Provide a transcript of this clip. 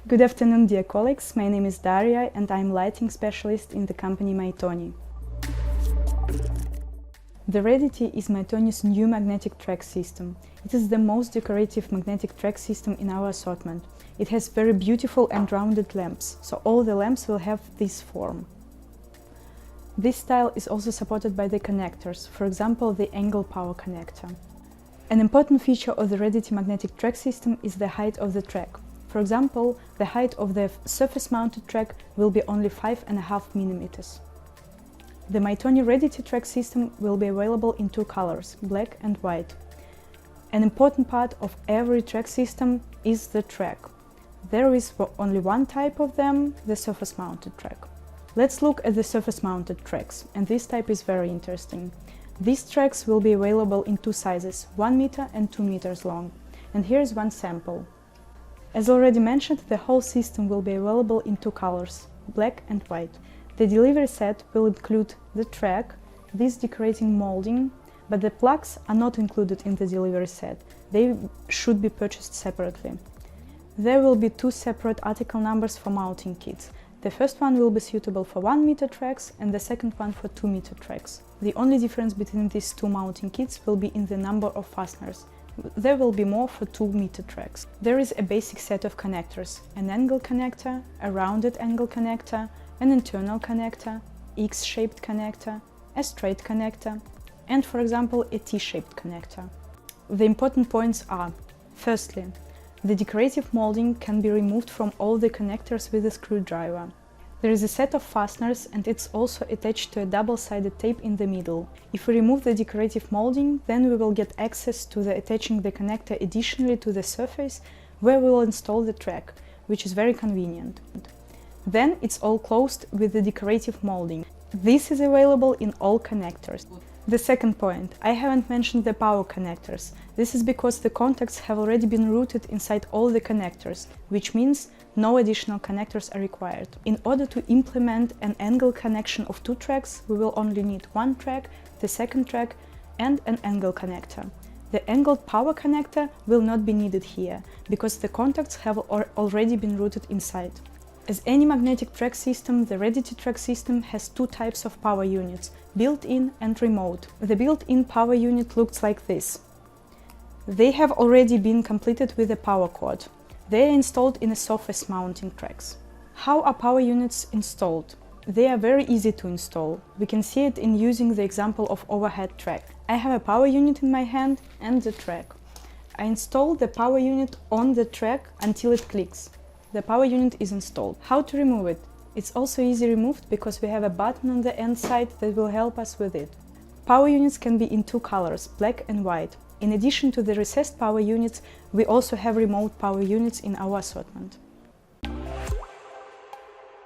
Good afternoon, dear colleagues. My name is Daria and I'm lighting specialist in the company Mytoni. The Radity is Mytoni's new magnetic track system. It is the most decorative magnetic track system in our assortment. It has very beautiful and rounded lamps, so all the lamps will have this form. This style is also supported by the connectors, for example, the angle power connector. An important feature of the Radity magnetic track system is the height of the track. For example, the height of the surface-mounted track will be only 5.5 mm. The Mytoni Radity track system will be available in two colors, black and white. An important part of every track system is the track. There is only one type of them, the surface-mounted track. Let's look at the surface-mounted tracks, and this type is very interesting. These tracks will be available in two sizes, 1 meter and 2 meters long. And here is one sample. As already mentioned, the whole system will be available in two colors, black and white. The delivery set will include the track, this decorating molding, but the plugs are not included in the delivery set. They should be purchased separately. There will be two separate article numbers for mounting kits. The first one will be suitable for 1 meter tracks and the second one for 2 meter tracks. The only difference between these two mounting kits will be in the number of fasteners. There will be more for 2 meter tracks. There is a basic set of connectors, an angle connector, a rounded angle connector, an internal connector, X-shaped connector, a straight connector, and, for example, a T-shaped connector. The important points are: firstly, the decorative molding can be removed from all the connectors with a screwdriver. There is a set of fasteners and it's also attached to a double-sided tape in the middle. If we remove the decorative molding, then we will get access to attaching the connector additionally to the surface where we will install the track, which is very convenient. Then it's all closed with the decorative molding. This is available in all connectors. The second point, I haven't mentioned the power connectors. This is because the contacts have already been routed inside all the connectors, which means no additional connectors are required. In order to implement an angle connection of two tracks, we will only need one track, the second track, and an angle connector. The angled power connector will not be needed here, because the contacts have already been routed inside. As any magnetic track system, the Radity track system has two types of power units, built-in and remote. The built-in power unit looks like this. They have already been completed with a power cord. They are installed in a surface mounting tracks. How are power units installed? They are very easy to install. We can see it in using the example of overhead track. I have a power unit in my hand and the track. I install the power unit on the track until it clicks. The power unit is installed. How to remove it? It's also easy removed because we have a button on the end side that will help us with it. Power units can be in two colors, black and white. In addition to the recessed power units, we also have remote power units in our assortment.